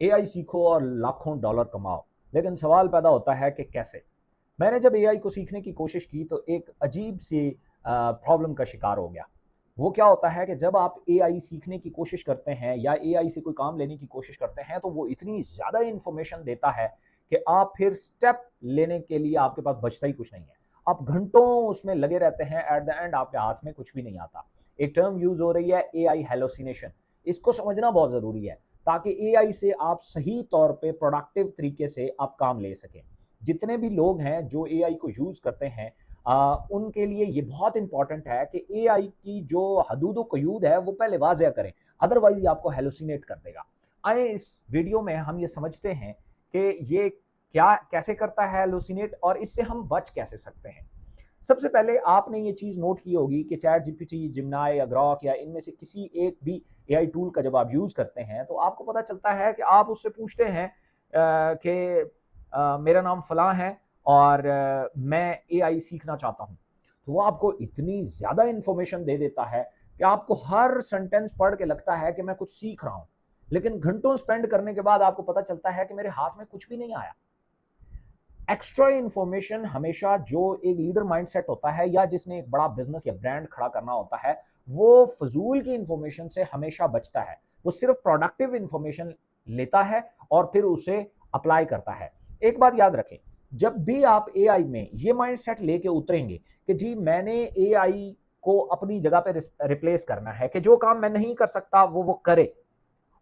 AI सीखो और लाखों डॉलर कमाओ, लेकिन सवाल पैदा होता है कि कैसे। मैंने जब एआई को सीखने की कोशिश की तो एक अजीब सी प्रॉब्लम का शिकार हो गया। वो क्या होता है कि जब आप एआई सीखने की कोशिश करते हैं या एआई से कोई काम लेने की कोशिश करते हैं तो वो इतनी ज़्यादा इन्फॉर्मेशन देता है कि आप फिर स्टेप लेने के लिए आपके पास बचता ही कुछ नहीं है। आप घंटों उसमें लगे रहते हैं, एट द एंड आपके हाथ में कुछ भी नहीं आता। एक टर्म यूज़ हो रही है, एआई हेलोसिनेशन। इसको समझना बहुत ज़रूरी है ताकि एआई से आप सही तौर पे प्रोडक्टिव तरीके से आप काम ले सकें। जितने भी लोग हैं जो एआई को यूज़ करते हैं, उनके लिए ये बहुत इंपॉर्टेंट है कि एआई की जो हदूद क़यूद है वो पहले वाज़ेह करें, अदरवाइज़ ये आपको हेलुसिनेट कर देगा। आइए इस वीडियो में हम ये समझते हैं कि ये क्या कैसे करता है हेलुसिनेट और इससे हम बच कैसे सकते हैं। सबसे पहले आपने ये चीज़ नोट की होगी कि चैट जीपीटी, जेमिनी या ग्रॉक या इनमें से किसी एक भी एआई टूल का जब आप यूज़ करते हैं तो आपको पता चलता है कि आप उससे पूछते हैं कि मेरा नाम फलां है और मैं एआई सीखना चाहता हूँ। तो वो आपको इतनी ज़्यादा इन्फॉर्मेशन दे देता है कि आपको हर सेंटेंस पढ़ के लगता है कि मैं कुछ सीख रहा हूँ। लेकिन घंटों स्पेंड करने के बाद आपको पता चलता है कि मेरे हाथ में कुछ भी नहीं आया। एक्स्ट्रा इन्फॉर्मेशन हमेशा जो एक लीडर माइंडसेट होता है या जिसने एक बड़ा बिजनेस या ब्रांड खड़ा करना होता है, वो फजूल की इन्फॉर्मेशन से हमेशा बचता है। वो सिर्फ प्रोडक्टिव इन्फॉर्मेशन लेता है और फिर उसे अप्लाई करता है। एक बात याद रखें, जब भी आप एआई में ये माइंडसेट लेके उतरेंगे कि जी मैंने एआई को अपनी जगह पे रिप्लेस करना है कि जो काम मैं नहीं कर सकता वो करे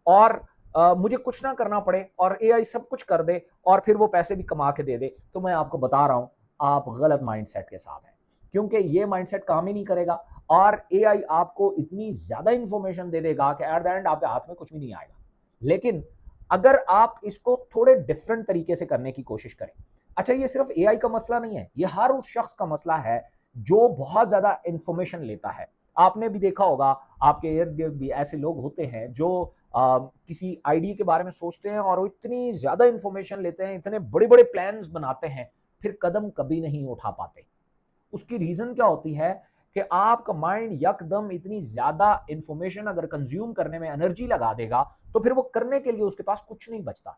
और मुझे कुछ ना करना पड़े और एआई सब कुछ कर दे और फिर वो पैसे भी कमा के दे दे, तो मैं आपको बता रहा हूँ, आप गलत माइंडसेट के साथ हैं। क्योंकि ये माइंडसेट काम ही नहीं करेगा और एआई आपको इतनी ज़्यादा इन्फॉर्मेशन दे देगा कि एट द एंड आपके हाथ में कुछ भी नहीं आएगा। लेकिन अगर आप इसको थोड़े डिफरेंट तरीके से करने की कोशिश करें। अच्छा, ये सिर्फ एआई का मसला नहीं है, ये हर उस शख्स का मसला है जो बहुत ज़्यादा इन्फॉर्मेशन लेता है। आपने भी देखा होगा, आपके इर्द-गिर्द भी ऐसे लोग होते हैं जो किसी आइडिया के बारे में सोचते हैं और वो इतनी ज़्यादा इन्फॉर्मेशन लेते हैं, इतने बड़े-बड़े प्लान्स बनाते हैं, फिर कदम कभी नहीं उठा पाते। उसकी रीज़न क्या होती है कि आपका माइंड यकदम इतनी ज़्यादा इन्फॉर्मेशन अगर कंज़्यूम करने में एनर्जी लगा देगा, तो फिर वो करने के लिए उसके पास कुछ नहीं बचता।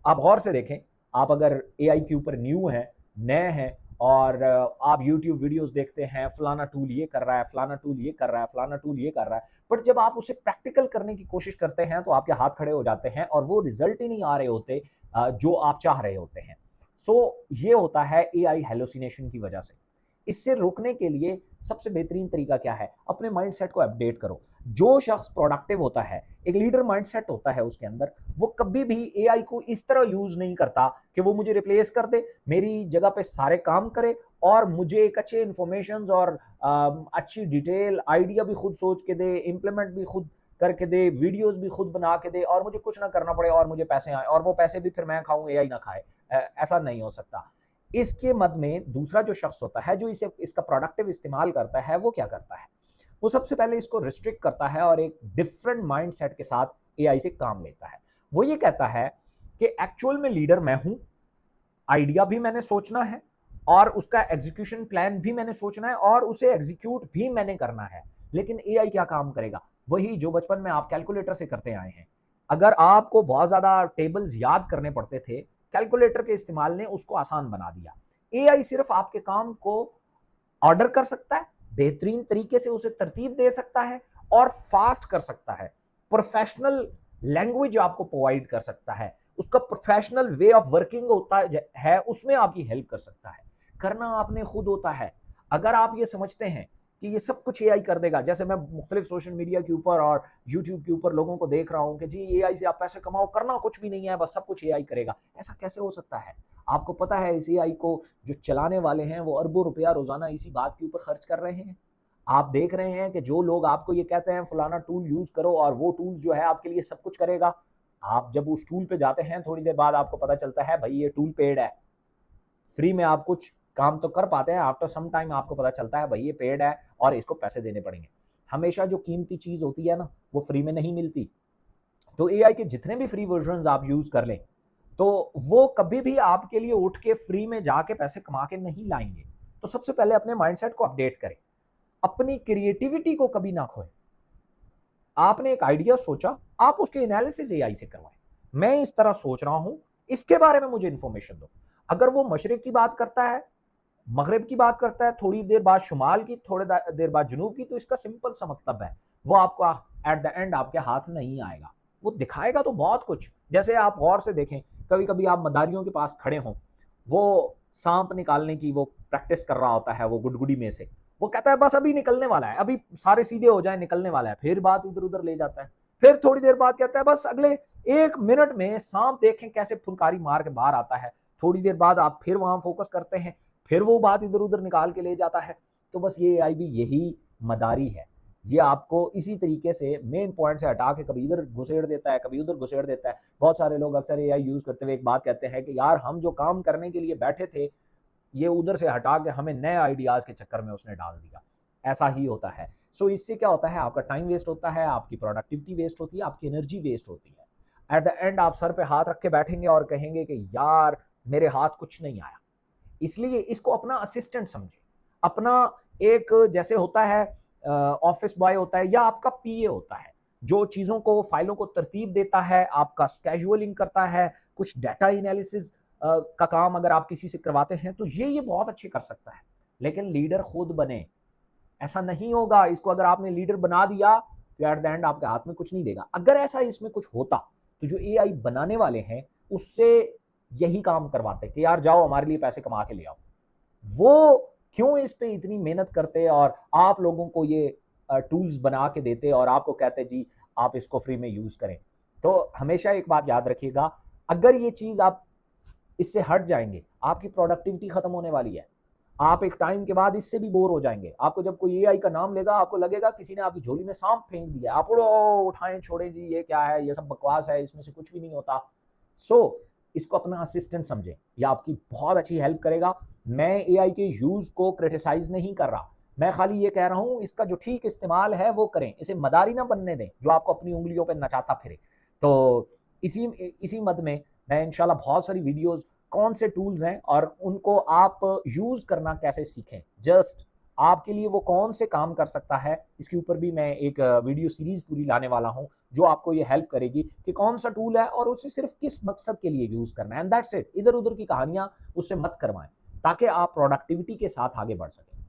आप गौर से देखें, आप अगर एआई के ऊपर न्यू हैं, नए हैं और आप यूट्यूब वीडियोस देखते हैं, फलाना टूल ये कर रहा है, फलाना टूल ये कर रहा है, फलाना टूल ये कर रहा है, बट जब आप उसे प्रैक्टिकल करने की कोशिश करते हैं तो आपके हाथ खड़े हो जाते हैं और वो रिजल्ट ही नहीं आ रहे होते जो आप चाह रहे होते हैं। सो ये होता है एआई हेलुसिनेशन की वजह से। इससे रोकने के लिए सबसे बेहतरीन तरीका क्या है? अपने माइंडसेट को अपडेट करो। जो शख्स प्रोडक्टिव होता है, एक लीडर माइंडसेट होता है उसके अंदर, वो कभी भी एआई को इस तरह यूज़ नहीं करता कि वो मुझे रिप्लेस कर दे, मेरी जगह पे सारे काम करे और मुझे एक अच्छे इन्फॉर्मेशंस और अच्छी डिटेल आइडिया भी खुद सोच के दे, इम्प्लीमेंट भी खुद करके दे, वीडियोज़ भी खुद बना के दे और मुझे कुछ ना करना पड़े और मुझे पैसे आएँ और वो पैसे भी फिर मैं खाऊँ, एआई ना खाए। ऐसा नहीं हो सकता। इसके मद में दूसरा जो शख्स होता है, जो इसे इसका प्रोडक्टिव इस्तेमाल करता है, वो क्या करता है? वो सबसे पहले इसको रिस्ट्रिक्ट करता है और एक डिफरेंट माइंडसेट के साथ एआई से काम लेता है। वो ये कहता है कि एक्चुअल में लीडर मैं हूं, आइडिया भी मैंने सोचना है और उसका एग्जीक्यूशन प्लान भी मैंने सोचना है और उसे एग्जीक्यूट भी मैंने करना है। लेकिन एआई क्या काम करेगा? वही जो बचपन में आप कैलकुलेटर से करते आए हैं। अगर आपको बहुत ज्यादा टेबल्स याद करने पड़ते थे, कैलकुलेटर के इस्तेमाल ने उसको आसान बना दिया। एआई सिर्फ आपके काम को ऑर्डर कर सकता है, बेहतरीन तरीके से उसे तरतीब दे सकता है और फास्ट कर सकता है। प्रोफेशनल लैंग्वेज आपको प्रोवाइड कर सकता है, उसका प्रोफेशनल वे ऑफ वर्किंग होता है, उसमें आपकी हेल्प कर सकता है। करना आपने खुद होता है। अगर आप ये समझते हैं कि ये सब कुछ एआई कर देगा, जैसे मैं मुख्तलिफ सोशल मीडिया के ऊपर और यूट्यूब के ऊपर लोगों को देख रहा हूं कि जी एआई से आप पैसे कमाओ, करना कुछ भी नहीं है, बस सब कुछ एआई करेगा। ऐसा कैसे हो सकता है? आपको पता है इस एआई को जो चलाने वाले हैं वो अरबों रुपया रोजाना इसी बात के ऊपर खर्च कर रहे हैं। आप देख रहे हैं कि जो लोग आपको ये कहते हैं फलाना टूल यूज करो और वो टूल जो है आपके लिए सब कुछ करेगा, आप जब उस टूल पे जाते हैं थोड़ी देर बाद आपको पता चलता है भाई ये टूल पेड है। फ्री में आप कुछ काम तो कर पाते हैं, आफ्टर सम टाइम आपको पता चलता है भाई ये पेड है और इसको पैसे देने पड़ेंगे। हमेशा जो कीमती चीज होती है ना, वो फ्री में नहीं मिलती। तो एआई के जितने भी फ्री वर्जन आप यूज कर लें, तो वो कभी भी आपके लिए उठ के फ्री में जाके पैसे कमा के नहीं लाएंगे। तो सबसे पहले अपने माइंडसेट को अपडेट करें, अपनी क्रिएटिविटी को कभी ना खोएं। आपने एक आइडिया सोचा, आप उसके एनालिसिस एआई से करवाएं। मैं इस तरह सोच रहा हूँ, इसके बारे में मुझे इन्फॉर्मेशन दो। अगर वो मशरिक की बात करता है, मगरिब की बात करता है, थोड़ी देर बाद शुमाल की, थोड़ी देर बाद जनूब की, तो इसका सिंपल सा मतलब है, वो आपको एट द एंड आपके हाथ नहीं आएगा। वो दिखाएगा तो बहुत कुछ, जैसे आप गौर से देखें, कभी-कभी आप मदारियों के पास खड़े हों, वो साँप निकालने की वो प्रैक्टिस कर रहा होता है वो गुडगुडी में से। वो कहता है बस अभी निकलने वाला है, अभी सारे सीधे हो जाएँ, निकलने वाला है। फिर बात इधर-उधर ले जाता है। फिर थोड़ी देर बाद कहता है बस अगले 1 मिनट में साँप देखें कैसे फुलकारी मार के बाहर आता है। थोड़ी देर बाद आप फिर वहाँ फ़ोकस करते हैं, फिर वो बात इधर-उधर निकाल के ले जाता है। तो बस ये एआई भी यही मदारी है। ये आपको इसी तरीके से मेन पॉइंट से हटा के कभी इधर घुसेड़ देता है, कभी उधर घुसेड़ देता है। बहुत सारे लोग अक्सर एआई यूज़ करते हुए एक बात कहते हैं कि यार हम जो काम करने के लिए बैठे थे, ये उधर से हटा के हमें नए आइडियाज़ के चक्कर में उसने डाल दिया। ऐसा ही होता है। सो इससे क्या होता है, आपका टाइम वेस्ट होता है, आपकी प्रोडक्टिविटी वेस्ट होती है, आपकी एनर्जी वेस्ट होती है। एट द एंड आप सर पे हाथ रख के बैठेंगे और कहेंगे कि यार मेरे हाथ कुछ नहीं आया। इसलिए इसको अपना असिस्टेंट समझें। अपना एक जैसे होता है ऑफ़िस बॉय होता है या आपका पीए होता है, जो चीज़ों को फ़ाइलों को तरतीब देता है, आपका शेड्यूलिंग करता है, कुछ डाटा एनालिसिस का काम अगर आप किसी से करवाते हैं तो ये बहुत अच्छे कर सकता है। लेकिन लीडर खुद बने, ऐसा नहीं होगा। इसको अगर आपने लीडर बना दिया तो एट द एंड आपके हाथ में कुछ नहीं देगा। अगर ऐसा इसमें कुछ होता तो जो एआई बनाने वाले हैं उससे यही काम करवाते कि यार जाओ हमारे लिए पैसे कमा के ले आओ। वो क्यों इस पे इतनी मेहनत करते और आप लोगों को ये टूल्स बना के देते और आपको कहते जी आप इसको फ्री में यूज़ करें। तो हमेशा एक बात याद रखिएगा, अगर ये चीज़ आप इससे हट जाएँगे, आपकी प्रोडक्टिविटी खत्म होने वाली है। आप एक टाइम के बाद इससे भी बोर हो जाएँगे। आपको जब कोई एआई का नाम लेगा, आपको लगेगा किसी ने आपकी झोली में साँप फेंक दिया। आप उड़ो, उठाएँ, छोड़ें जी, ये क्या है? ये सब बकवास है, इसमें से कुछ भी नहीं होता। सो इसको अपना असिस्टेंट समझें, ये आपकी बहुत अच्छी हेल्प करेगा। मैं एआई के यूज़ को क्रिटिसाइज़ नहीं कर रहा। मैं खाली ये कह रहा हूँ इसका जो ठीक इस्तेमाल है वो करें। इसे मदारी ना बनने दें, जो आपको अपनी उँगलियों पे नचाता फिरे। तो इसी मद में मैं इंशाल्लाह बहुत सारी वीडियोज़ कौन से टूल्स हैं और उनको आप यूज़ करना कैसे सीखें। जस्ट आपके लिए वो कौन से काम कर सकता है, इसके ऊपर भी मैं एक वीडियो सीरीज़ पूरी लाने वाला हूँ, जो आपको ये हेल्प करेगी कि कौन सा टूल है और उसे सिर्फ़ किस मकसद के लिए यूज़ करना है एंड दैट्स इट। इधर-उधर की कहानियाँ उससे मत करवाएँ, ताकि आप प्रोडक्टिविटी के साथ आगे बढ़ सकें।